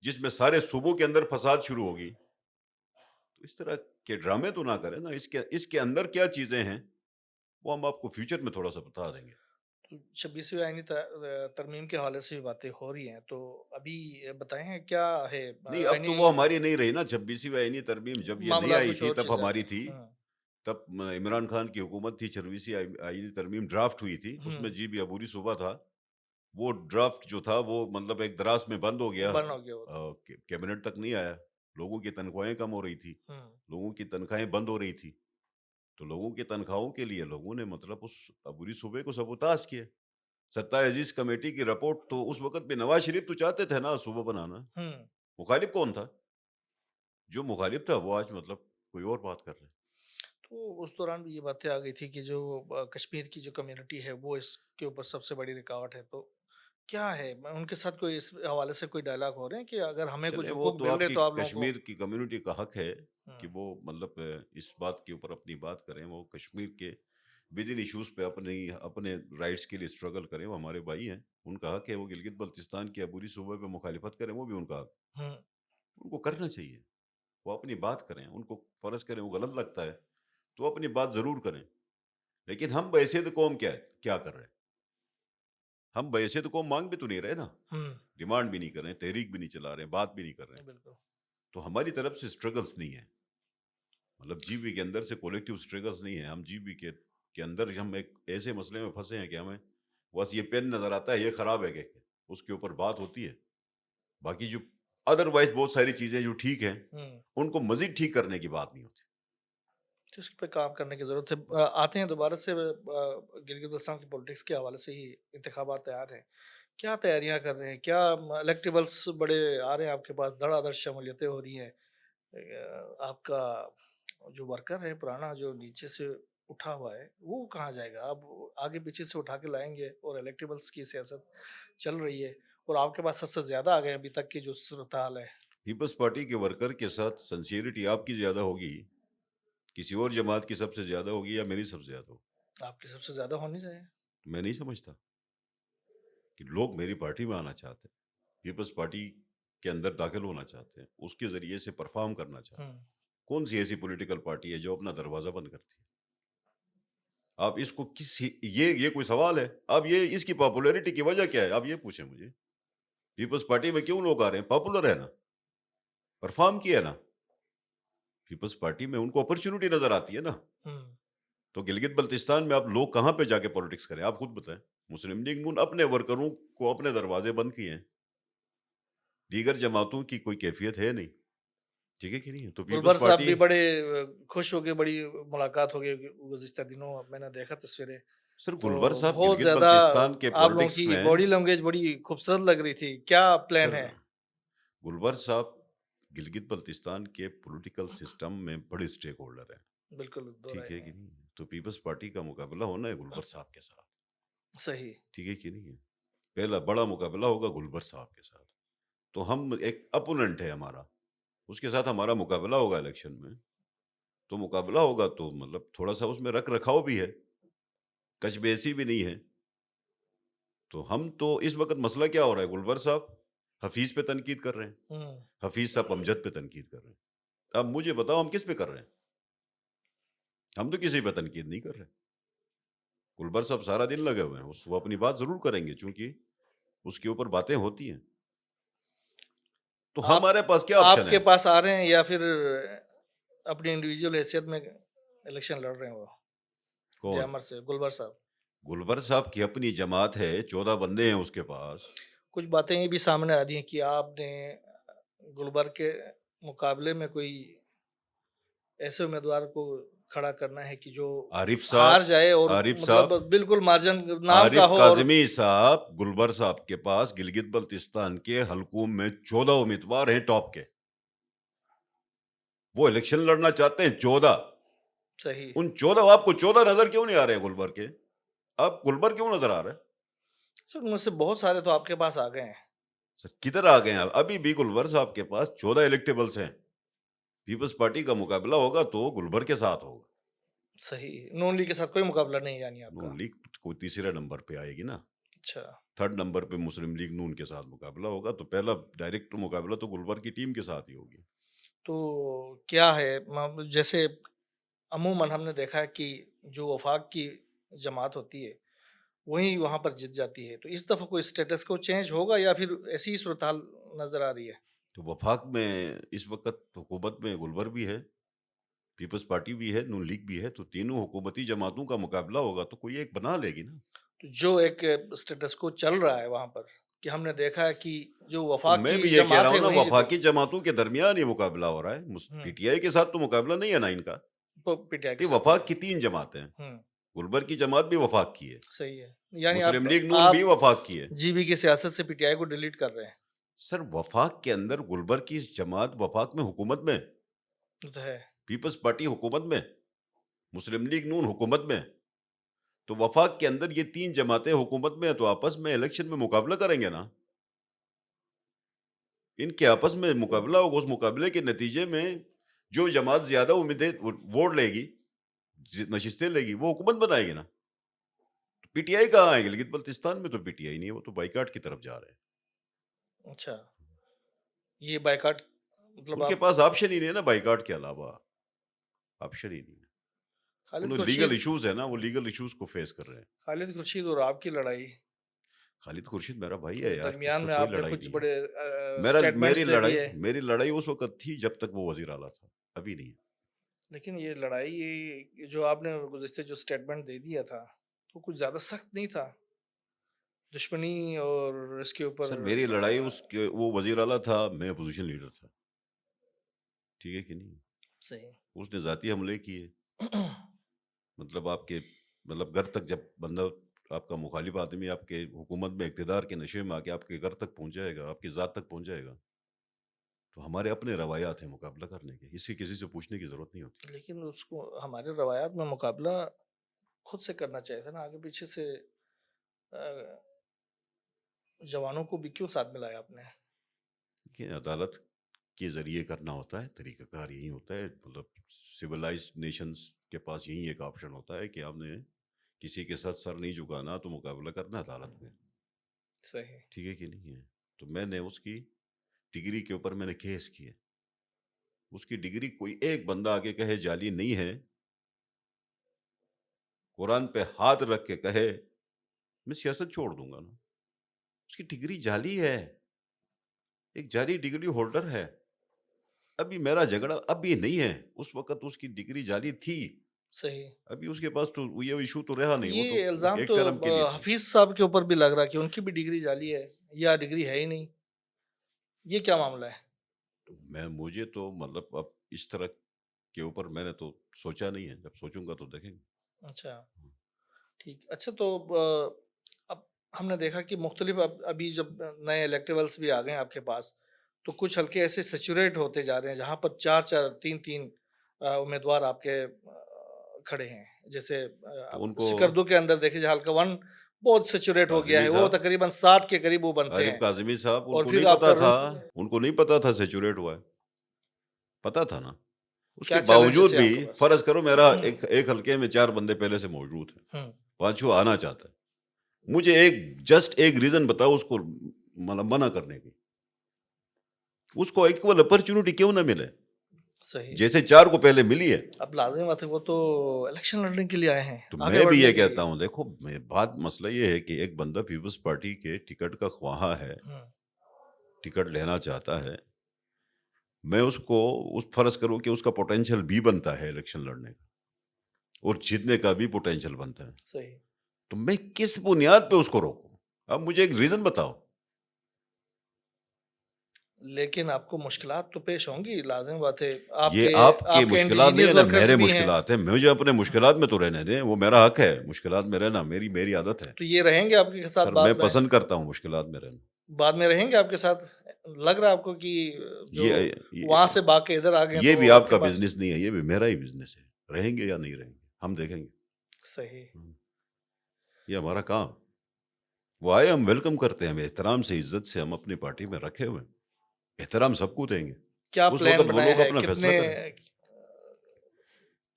جس میں سارے صوبوں کے اندر فساد شروع ہوگی، تو اس طرح کے ڈرامے تو نہ کریں نا. اس کے اندر کیا چیزیں ہیں وہ ہم آپ کو فیوچر میں تھوڑا سا بتا دیں گے. 26ویں آئینی ترمیم کے حوالے سے بھی باتیں ہو رہی ہیں، تو ابھی بتائیں کیا ہے نہیں، اب تو آئینی وہ ہماری نہیں رہی نا. 26ویں آئینی ترمیم جب یہ نہیں معاملات آئی کچھ تھی اور تب چیزیں ہماری ہیں. تھی. تب عمران خان کی حکومت تھی. 26ویں آئینی ترمیم ڈرافٹ ہوئی تھی، اس میں جی بھی عبوری صوبہ تھا. وہ ڈرافٹ جو تھا وہ مطلب ایک دراز میں بند ہو گیا، بن ہو گیا وہ. کیبنٹ تک نہیں آیا. لوگوں کی تنخواہیں کم ہو رہی تھی، لوگوں کی تنخواہیں بند ہو رہی تھی. تو لوگوں کی تنخواہوں کے لیے لوگوں نے مطلب اس عبوری صوبے کو سبوتاژ کیا. ستائے عزیز کمیٹی کی رپورٹ تو اس وقت بھی نواز شریف تو چاہتے تھے نا صوبہ بنانا. مخالف کون تھا؟ جو مخالف تھا وہ آج مطلب کوئی اور بات کر رہے ہیں. تو اس دوران بھی یہ باتیں آ گئی تھی کہ جو کشمیر کی جو کمیونٹی ہے وہ اس کے اوپر سب سے بڑی رکاوٹ ہے. تو کیا ہے ان کے ساتھ کوئی اس حوالے سے کوئی ڈائلاگ ہو رہے ہیں کہ اگر ہمیں کچھ چلے وہ حقوق تو مل آپ رہے کی تو آپ لوگوں کو کشمیر کی کمیونٹی کا حق ہے کہ وہ مطلب اس بات کے اوپر اپنی بات کریں. وہ کشمیر کے ودن ایشوز پہ اپنے رائٹس کے لیے اسٹرگل کریں. وہ ہمارے بھائی ہیں، ان کا حق ہے. وہ گلگت بلتستان کے عبوری صوبے پہ مخالفت کریں، وہ بھی ان کا حق. ان کو کرنا چاہیے. وہ اپنی بات کریں. ان کو فرض کریں وہ غلط لگتا ہے تو اپنی بات ضرور کریں. لیکن ہم بحیثیت قوم کیا کر رہے ہیں؟ ہم بحیثیت قوم مانگ بھی تو نہیں رہے نا، ڈیمانڈ بھی نہیں کر رہے ہیں، تحریک بھی نہیں چلا رہے ہیں، بات بھی نہیں کر رہے ہیں. بالکل. تو ہماری طرف سے سٹرگلز نہیں ہیں. مطلب جی بی کے اندر سے کولیکٹیو سٹرگلز نہیں ہیں. ہم جی بی کے اندر ہم ایک ایسے مسئلے میں پھنسے ہیں کہ ہمیں بس یہ پین نظر آتا ہے، یہ خراب ہے کہ اس کے اوپر بات ہوتی ہے. باقی جو ادروائز بہت ساری چیزیں جو ٹھیک ہیں ان کو مزید ٹھیک کرنے کی بات نہیں ہوتی. تو اس پہ کام کرنے کی ضرورت ہے. آتے ہیں دوبارہ سے گلگت بلتستان کی پولیٹکس کے حوالے سے ہی. انتخابات تیار ہیں، کیا تیاریاں کر رہے ہیں؟ کیا الیکٹیبلس بڑے آ رہے ہیں آپ کے پاس؟ دھڑا دھڑ شمولیتیں ہو رہی ہیں. آپ کا جو ورکر ہے پرانا جو نیچے سے اٹھا ہوا ہے وہ کہاں جائے گا؟ آپ آگے پیچھے سے اٹھا کے لائیں گے اور الیکٹیبلس کی سیاست چل رہی ہے اور آپ کے پاس سب سے زیادہ آ گئے ابھی تک کی جو صورتحال ہے. پیپلز پارٹی کے ورکر کے ساتھ سنسیئرٹی آپ کی زیادہ ہوگی، کسی اور جماعت کی سب سے زیادہ ہوگی، یا میری سب سے زیادہ ہوگی؟ آپ کی سب سے زیادہ ہونی چاہیے. میں نہیں سمجھتا کہ لوگ میری پارٹی میں آنا چاہتے ہیں، پیپلز پارٹی کے اندر داخل ہونا چاہتے ہیں، اس کے ذریعے سے پرفارم کرنا چاہتے ہیں. کون سی ایسی پولیٹیکل پارٹی ہے جو اپنا دروازہ بند کرتی ہے؟ آپ اس کو یہ کوئی سوال ہے؟ آپ یہ اس کی پاپولیرٹی کی وجہ کیا ہے؟ آپ یہ پوچھیں مجھے. پیپلز پارٹی میں کیوں لوگ آ رہے ہیں؟ پاپولر ہے نا، پرفارم کیا ہے نا. پیپلز پارٹی میں ان کو اپرچونٹی نظر آتی ہے نا. تو گلگت بلتستان میں آپ لوگ کہاں پہ جا کے پولیٹکس کریں؟ آپ خود بتائیں. مسلم لیگ نون اپنے ورکروں کو اپنے دروازے بند کیے ہیں. دیگر جماعتوں کی کوئی کیفیت ہے نہیں، ٹھیک ہے کہ نہیں؟ تو گلبر پیپلز صاحب پارٹی بھی بڑے خوش ہو گئے، بڑی ملاقات ہو گئی گزشتہ دنوں، میں نے دیکھا تصویریں. سر تو گلبر صاحب بہت گلگت زیادہ بلتستان کے آپ لوگوں پولیٹکس کی میں، باڈی لینگویج بڑی خوبصورت لگ رہی تھی. کیا پلان سر ہے؟ گلبر صاحب گلگت بلتستان کے پولیٹیکل سسٹم میں بڑے سٹیک ہولڈر ہیں، بالکل دو ٹھیک رائے ہے کہ نہیں؟ تو پیپلز پارٹی کا مقابلہ ہونا ہے گلبر صاحب کے ساتھ، صحیح. ٹھیک ہے کہ نہیں؟ پہلا بڑا مقابلہ ہوگا گلبر صاحب کے ساتھ. تو ہم ایک اپوننٹ ہے ہمارا، اس کے ساتھ ہمارا مقابلہ ہوگا الیکشن میں. تو مقابلہ ہوگا تو مطلب تھوڑا سا اس میں رکھ رکھاؤ بھی ہے، کچ بیسی بھی نہیں ہے. تو ہم تو اس وقت مسئلہ کیا ہو رہا ہے؟ گلبر صاحب حفیظ پہ تنقید کر رہے ہیں، حفیظ صاحب امجد پہ تنقید کر رہے ہیں. اب مجھے بتاؤ ہم کس پہ کر رہے ہیں؟ ہم تو کسی پہ تنقید نہیں کر رہے. گلبر صاحب سارا دن لگے ہوئے ہیں، وہ اپنی بات ضرور کریں گے چونکہ اس کے اوپر باتیں ہوتی ہیں. تو ہمارے پاس کیا آپشن ہے؟ آپ کے پاس آ رہے ہیں یا پھر اپنی انڈیویجول حیثیت میں الیکشن لڑ رہے ہیں؟ وہ کون؟ سے گلبر صاحب. گلبر صاحب کی اپنی جماعت ہے، 14 بندے ہیں اس کے پاس. کچھ باتیں یہ بھی سامنے آ رہی ہیں کہ آپ نے گلبر کے مقابلے میں کوئی ایسے امیدوار کو کھڑا کرنا ہے کہ جو عارف ہار صاحب، جائے اور عارف مطلب صاحب، بالکل مارجن نام کا عارف ہو. اور کاظمی صاحب، گلبر صاحب کے پاس گلگت بلتستان کے حلقوں میں 14 امیدوار ہیں ٹاپ کے. وہ الیکشن لڑنا چاہتے ہیں 14. صحیح. ان 14 آپ کو 14 نظر کیوں نہیں آ رہے ہیں گلبرگ کے؟ آپ گلبرگ کیوں نظر آ رہا ہے؟ سر ان میں سے بہت سارے تو آپ کے پاس آ گئے ہیں. سر کدھر آ گئے ہیں؟ ابھی بھی گلبرگ صاحب کے پاس 14 الیکٹیبلس ہیں. پیپلز پارٹی کا مقابلہ ہوگا تو گلبرگ کے ساتھ ہوگا. صحیح. نون لیگ کے ساتھ کوئی مقابلہ نہیں یعنی آپ کا. نون لیگ کوئی تیسرے نمبر پہ آئے گی نا. اچھا. 3rd نمبر پہ مسلم لیگ نون کے ساتھ مقابلہ ہوگا, تو پہلا ڈائریکٹ مقابلہ تو گلبرگ کی ٹیم کے ساتھ ہی ہوگی. تو کیا ہے جیسے عموماً ہم نے دیکھا ہے کہ جو وفاق کی جماعت ہوتی ہے وہی وہاں پر جیت جاتی ہے, تو اس دفعہ کوئی اسٹیٹس کو چینج ہوگا یا پھر ایسی ہی صورتحال نظر آ رہی ہے؟ تو وفاق میں اس وقت حکومت میں گلبرگ بھی ہے, پیپلز پارٹی بھی ہے, نون لیگ بھی ہے, تو تینوں حکومتی جماعتوں کا مقابلہ ہوگا تو کوئی ایک بنا لے گی نا. تو جو ایک اسٹیٹس کو چل رہا ہے وہاں پر کہ ہم نے دیکھا ہے کہ جو تو وفاق میں کی بھی یہ کہہ رہا جماعت ہے ہوں نا, وہی وفاقی جماعتوں کے درمیان یہ مقابلہ ہو رہا ہے. پی ٹی آئی کے ساتھ تو مقابلہ نہیں ہے نا ان کا. پی ٹی آئی کے یہ ساتھ. وفاق کی 3 جماعتیں ہیں. ہوں. گلبرگ کی جماعت بھی وفاق کی ہے, صحیح ہے. یعنی مسلم لیگ نون آپ بھی وفاق کی ہے. جی بی کی سیاست سے پی ٹی آئی کو ڈیلیٹ کر رہے ہیں. سر وفاق کے اندر گلبرگ کی جماعت وفاق میں حکومت میں, تو ہے. پیپلز پارٹی حکومت میں, مسلم لیگ نون حکومت میں, تو وفاق کے اندر یہ 3 جماعتیں حکومت میں ہیں, تو آپس میں الیکشن میں مقابلہ کریں گے نا. ان کے آپس میں مقابلہ ہوگا. اس مقابلے کے نتیجے میں جو جماعت زیادہ امیدیں ووٹ لے گی, نشستیں لے گی, وہ حکومت بنائے گی نا. پی ٹی آئی کہاں آئے گی؟ لیکن بلتستان میں تو پی ٹی آئی نہیں ہے, وہ تو بائیکاٹ کی طرف جا رہے ہیں. اچھا, یہ بائیکاٹ مطلب ان کے پاس آپشن ہی نہیں ہے نا, بائیکاٹ کے علاوہ آپشن ہی نہیں ہے. انہوں لیگل ایشوز ہے نا, وہ لیگل ایشوز کو فیس کر رہے ہیں. خالد خورشید اور آپ کی لڑائی, خالد خورشید میرا بھائی ہے یار, اس درمیان کا میں کوئی آپ نے لڑائی کچھ نہیں بڑے ہے. میری لڑائی اس وقت تھی جب تک وہ وزیر اعلیٰ تھا, ابھی نہیں. لیکن یہ لڑائی جو آپ نے گزشتہ جو اسٹیٹمنٹ دے دیا تھا تو کچھ زیادہ سخت نہیں تھا دشمنی اور اس کے اوپر؟ سر میری لڑائی وہ وزیر اعلیٰ تھا, میں اپوزیشن لیڈر تھا, ٹھیک ہے کہ نہیں. صحیح. اس نے ذاتی حملے کیے, مطلب آپ کے گھر تک, جب بندہ آپ کا مخالف آدمی آپ کے حکومت میں اقتدار کے نشے میں آ کے آپ کے گھر تک پہنچ جائے گا, آپ کی ذات تک پہنچ جائے گا, تو ہمارے اپنے روایات ہیں مقابلہ کرنے کے, اس سے کسی سے پوچھنے کی ضرورت نہیں ہوتی. لیکن اس کو ہمارے روایات میں مقابلہ خود سے کرنا چاہیے تھا نا, آگے پیچھے سے جوانوں کو بھی کیوں ساتھ ملایا آپ نے؟ کہ عدالت کے ذریعے کرنا ہوتا ہے, طریقہ کار یہی ہوتا ہے. مطلب سویلائزڈ نیشنز کے پاس یہی ایک آپشن ہوتا ہے کہ آپ نے کسی کے ساتھ سر نہیں جھکانا, تو مقابلہ کرنا عدالت میں. صحیح. ٹھیک ہے کہ نہیں ہے. تو میں نے اس کی ڈگری کے اوپر میں نے کیس کیے. اس کی ڈگری کوئی ایک بندہ آگے کہے جعلی نہیں ہے, قرآن پہ ہاتھ رکھ کے کہے میں سیاست چھوڑ دوں گا نا, اس کی ڈگری جعلی ہے, ایک جعلی ڈگری ہولڈر ہے. ابھی میرا جھگڑا ابھی نہیں ہے, اس وقت اس کی ڈگری جعلی تھی. صحیح. ابھی اس کے پاس تو یہ ایشو تو رہا نہیں. یہ الزام ایک تو ٹرم کے لیے حفیظ صاحب کے اوپر بھی لگ رہا کہ ان کی بھی ڈگری جعلی ہے یا ڈگری ہے ہی نہیں, یہ کیا معاملہ ہے؟ مجھے تو مطلب اب اس طرح کے اوپر میں نے تو سوچا نہیں ہے, جب سوچوں گا تو دیکھیں گے. اچھا ٹھیک. اچھا تو اب ہم نے دیکھا کہ مختلف ابھی جب نئے الیکٹیبلس بھی آ گئے ہیں آپ کے پاس, تو کچھ حلقے ایسے سیچوریٹ ہوتے جا رہے ہیں جہاں پر 3 امیدوار آپ کے کھڑے ہیں. جیسے سکردو کے اندر دیکھیں جہاں حلقہ 1 بہت سیچوریٹ ہو گیا ہے, وہ تقریباً 7 کے قریب وہ بنتے ہیں. عارف کاظمی صاحب, اور ان کو پھر نہیں آپ پتا کا تھا, ان کو نہیں پتا تھا سیچوریٹ ہوا ہے, پتا تھا نا. اس کے کیا باوجود challenges ہیں بھی آپ کے پاس؟ فرض کرو میرا ایک حلقے میں 4 بندے پہلے سے موجود ہیں, 5واں آنا چاہتا ہے, مجھے ایک ریزن بتاؤ اس کو منع کرنے کی. اس کو ایکول اپرچونٹی کیوں نہ ملے؟ صحیح. جیسے 4 کو پہلے ملی ہے. اب لازم بات ہے, وہ تو الیکشن لڑنے کے لیے آئے ہیں. تو میں بھی یہ کہتا ہوں, دیکھو مسئلہ یہ ہے کہ ایک بندہ پیپلز پارٹی کے ٹکٹ کا خواہاں ہے, ٹکٹ لینا چاہتا ہے, میں اس کو فرض کروں کہ اس کا پوٹینشیل بھی بنتا ہے الیکشن لڑنے کا, اور جیتنے کا بھی پوٹینشیل بنتا ہے. صحیح. تو میں کس بنیاد پہ اس کو روکوں؟ اب مجھے ایک ریزن بتاؤ. لیکن آپ کو مشکلات تو پیش ہوں گی, لازم بات ہے. یہ آپ کی مشکلات نہیں ہے نا, میرے مشکلات ہیں. مجھے اپنے مشکلات میں تو رہنے دیں, وہ میرا حق ہے مشکلات میں رہنا, میری عادت ہے. تو یہ رہیں گے آپ کے ساتھ؟ سر میں پسند کرتا ہوں مشکلات میں رہنا. بعد میں رہیں گے آپ کے ساتھ؟ لگ رہا ہے آپ کو کہ جو وہاں سے بھاگ کے ادھر آ گئے یہ تو بھی آپ کا کے پاس بزنس نہیں ہے، یہ بھی میرا ہی بزنس ہے، رہیں گے یا نہیں رہیں گے ہم دیکھیں گے، صحیح؟ یہ ہمارا کام، وہ آئے ہم ویلکم کرتے ہیں، ہم احترام سے عزت سے ہم اپنی پارٹی میں رکھے ہوئے ہیں، احترام سب کو دیں گے، کیا اس پلان وقت وہ بنایا لوگ ہے؟ اپنا فیصلہ کریں۔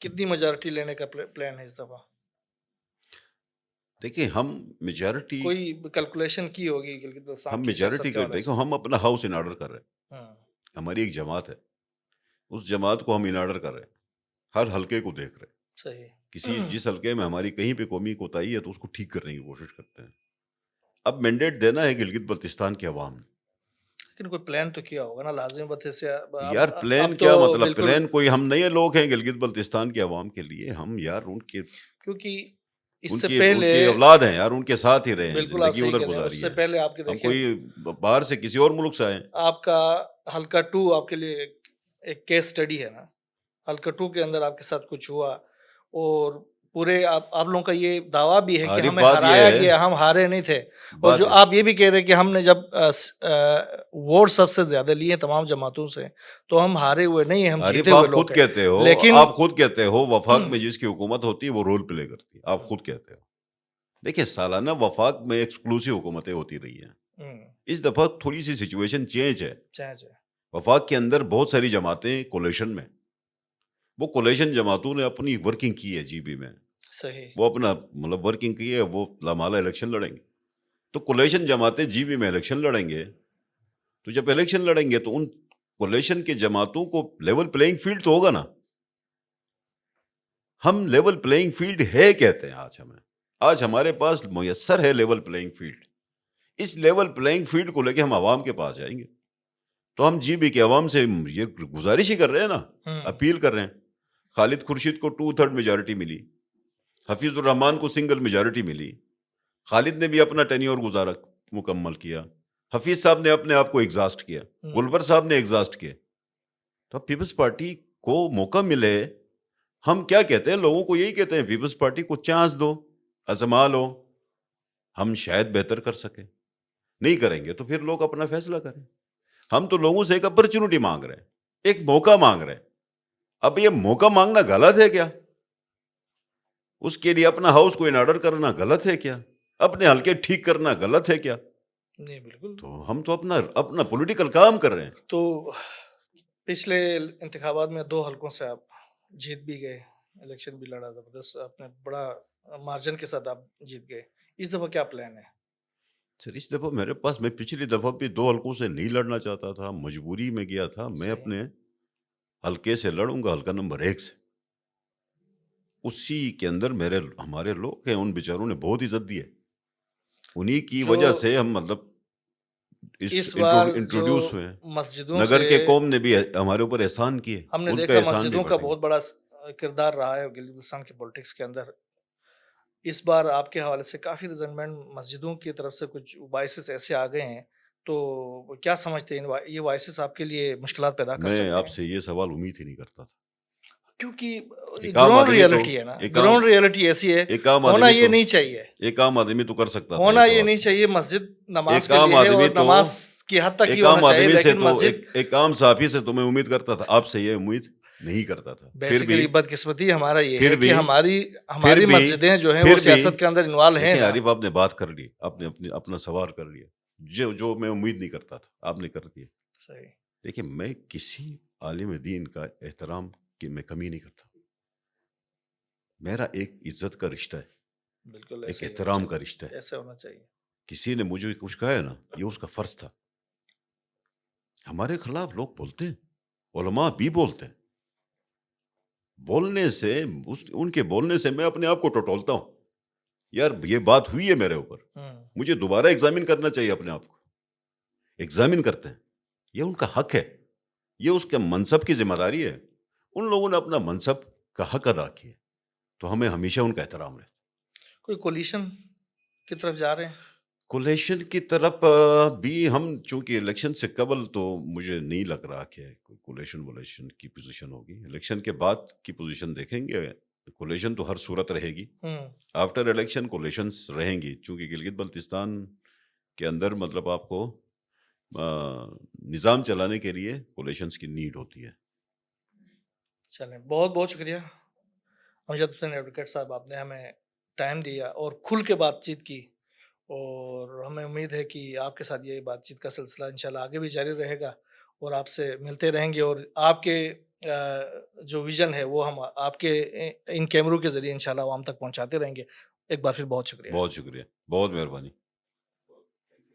کتنی میجورٹی لینے کا پلان ہے اس دفعہ؟ دیکھیں ہم میجارٹی، کوئی کیلکولیشن کی ہوگی گلگت بلتستان ہم کی سیاست میجارٹی کے کا حوالے سے؟ دیکھو، ہم اپنا ہاؤس ان آرڈر کر رہے ہیں، ہاں، ہماری ایک جماعت ہے، اس جماعت کو ہم ان آرڈر کر رہے ہیں، ہر حلقے کو دیکھ رہے ہیں، صحیح۔ کسی جس حلقے میں ہماری کہیں پہ قومی کوتاہی ہے تو اس کو ٹھیک کرنے کی کوشش کرتے ہیں۔ اب مینڈیٹ دینا ہے گلگت بلتستان کی عوام نے۔ لیکن کوئی پلان تو کیا ہوگا نا لازمی بات ہے، یار پلان اب تو کیا مطلب، بالکل، پلان کوئی ہم نئے لوگ ہیں گلگت بلتستان کی عوام کے لیے، ہم یار کیونکہ اس ان سے کی پہلے اولاد ہیں یار، ان کے ساتھ ہی رہے ہیں، بالکل آپ زندگی صحیح ادھر کہہ رہے ہیں، اس گزاری سے ہے، پہلے آپ کے ہم دیکھیں کوئی باہر سے کسی اور ملک سے آئے ہیں۔ آپ کا حلقہ 2 آپ کے لیے ایک کیس سٹڈی ہے نا، حلقہ 2 کے اندر آپ کے ساتھ کچھ ہوا، اور پورے آپ لوگوں کا یہ دعویٰ بھی ہے کہ عارف ہمیں بات یہ ہرایا ہے، گیا، ہم ہارے نہیں تھے، اور بات جو آپ یہ بھی کہہ رہے ہیں کہ ہم نے جب ووٹ سب سے زیادہ لیے تمام جماعتوں سے، تو ہم ہارے ہوئے نہیں ہیں، ہم عارف جیتے ہوئے آپ خود لوگ ہیں۔ کہتے ہو، لیکن آپ خود کہتے ہو وفاق میں جس کی حکومت ہوتی ہے وہ رول پلے کرتی ہے، آپ خود کہتے ہو۔ دیکھیں سالانہ وفاق میں ایکسکلوسیو حکومتیں ہوتی رہی ہیں، اس دفعہ تھوڑی سی سچویشن چینج ہے، وفاق کے اندر بہت ساری جماعتیں کولیشن میں، وہ کولیشن جماعتوں نے اپنی ورکنگ کی ہے جی بی میں، صحیح، وہ اپنا مطلب ورکنگ کی ہے، وہ لامالا الیکشن لڑیں گے، تو کولیشن جماعتیں جی بی میں الیکشن لڑیں گے، تو جب الیکشن لڑیں گے تو ان کولیشن کے جماعتوں کو لیول پلینگ فیلڈ تو ہوگا نا، ہم لیول پلینگ فیلڈ ہے کہتے ہیں، آج ہمارے پاس میسر ہے لیول پلینگ فیلڈ، اس لیول پلینگ فیلڈ کو لے کے ہم عوام کے پاس جائیں گے، تو ہم جی بی کے عوام سے یہ گزارش ہی کر رہے ہیں نا، اپیل کر رہے ہیں۔ خالد خورشید کو 2/3 میجارٹی ملی، حفیظ الرحمان کو سنگل میجارٹی ملی، خالد نے بھی اپنا ٹینیور گزارا مکمل کیا، حفیظ صاحب نے اپنے آپ کو ایگزاسٹ کیا، گلبر صاحب نے ایگزاسٹ کیا، تو اب پیپلز پارٹی کو موقع ملے، ہم کیا کہتے ہیں لوگوں کو، یہی کہتے ہیں پیپلز پارٹی کو چانس دو، آزما لو، ہم شاید بہتر کر سکیں، نہیں کریں گے تو پھر لوگ اپنا فیصلہ کریں۔ ہم تو لوگوں سے ایک اپرچونٹی مانگ رہے ہیں، ایک موقع مانگ رہے ہیں، اب یہ موقع مانگنا غلط ہے کیا؟ اس کے لیے اپنا ہاؤس کو ان آرڈر کرنا غلط ہے کیا؟ اپنے حلقے ٹھیک کرنا غلط ہے کیا؟ نہیں بالکل، تو ہم تو اپنا پولیٹیکل کام کر رہے ہیں۔ تو پچھلے انتخابات میں 2 حلقوں سے آپ جیت بھی گئے، الیکشن بھی لڑا زبردست، آپ نے بڑا مارجن کے ساتھ آپ جیت گئے، اس دفعہ کیا پلان ہے؟ سر اس دفعہ میرے پاس، میں پچھلی دفعہ بھی 2 حلقوں سے نہیں لڑنا چاہتا تھا، مجبوری میں گیا تھا، میں صحیح، اپنے حلقے سے لڑوں گا، حلقہ نمبر 1 سے، اسی کے اندر ہمارے لوگ ہیں، ان بیچاروں نے بہت عزت دی ہے، انہی کی جو وجہ سے ہم مطلب اس بار جو انٹروڈیوس ہوئے ہیں، مسجدوں نگر سے کے قوم نے بھی ہمارے اوپر احسان کیے، ہم نے ان کا دیکھا احسان بھی مسجدوں کا بڑھیں گے۔ بہت بڑا کردار رہا ہے گلگت بلتستان کے پولیٹکس کے اندر، اس بار آپ کے حوالے سے کافی ریزنمنٹ مسجدوں کی طرف سے کچھ وائسز ایسے آ گئے ہیں، تو کیا سمجھتے ہیں یہ وائسز آپ کے لیے مشکلات پیدا کر میں سکتے آپ ہیں؟ سے یہ سوال امید ہی نہیں کرتا تھا، کیونکہ ایک عام گراؤنڈ آدمی تو ریئلٹی ہے نا، گراؤنڈ ریئلٹی ایسی ہے، ایک عام ہونا آدمی یہ تو نہیں چاہیے، ایک عام آدمی تو کر سکتا تھا ہونا یہ سوال، نہیں چاہیے، مسجد نماز ایک کے عام لیے ہے آدمی اور تو نماز کی حد تک ہی ایک ہونا عام چاہیے، آدمی سے لیکن تو مسجد ایک عام صحافی سے تو میں امید کرتا تھا، آپ سے یہ امید نہیں کرتا تھا، بیسیکلی بدقسمتی ہمارا یہ ہے پھر کہ بھی ہماری مسجدیں جو ہیں وہ پھر بھی سیاست کے اندر انوالو ہیں دیکھیں نا۔ عارف، آپ نے بات کر لی، آپ نے اپنا سوال کر لیا، جو میں امید نہیں کرتا تھا آپ نے کر دیا۔ صحیح، دیکھیں میں کسی عالم دین کا احترام کی میں کمی نہیں کرتا، میرا ایک عزت کا رشتہ ہے، بالکل ایک ایسے ہی ہونا احترام کا چاہیے، رشتہ ہے، ایسے ہونا چاہیے۔ کسی نے مجھے کچھ کہا ہے نا، یہ اس کا فرض تھا۔ ہمارے خلاف لوگ بولتے ہیں، علماء بھی بولتے ہیں، بولنے سے ان کے بولنے سے میں اپنے آپ کو ٹٹولتا ہوں، یار یہ بات ہوئی ہے میرے اوپر، مجھے دوبارہ ایگزامن کرنا چاہیے اپنے آپ کو، ایگزامن کرتے ہیں، یہ ان کا حق ہے، یہ اس کے منصب کی ذمہ داری ہے، ان لوگوں نے اپنا منصب کا حق ادا کیا، تو ہمیں ہمیشہ ان کا احترام رہتا۔ کوئی کولیشن کی طرف جا رہے ہیں؟ کولیشن کی طرف بھی ہم، چونکہ الیکشن سے قبل تو مجھے نہیں لگ رہا کہ کوئی کولیشن کی پوزیشن ہوگی، الیکشن کے بعد کی پوزیشن دیکھیں گے، کولیشن تو ہر صورت رہے گی، آفٹر الیکشن کولیشنز رہیں گی، چونکہ گلگت بلتستان کے اندر مطلب آپ کو نظام چلانے کے لیے کولیشنز کی نیڈ ہوتی ہے. چلیں بہت بہت شکریہ امجد حسین ایڈوکیٹ صاحب، آپ نے ہمیں ٹائم دیا اور کھل کے بات چیت کی، اور ہمیں امید ہے کہ آپ کے ساتھ یہ بات چیت کا سلسلہ انشاءاللہ آگے بھی جاری رہے گا، اور آپ سے ملتے رہیں گے، اور آپ کے جو ویژن ہے وہ ہم آپ کے ان کیمروں کے ذریعے انشاءاللہ عوام تک پہنچاتے رہیں گے. ایک بار پھر بہت شکریہ. بہت شکریہ، بہت مہربانی.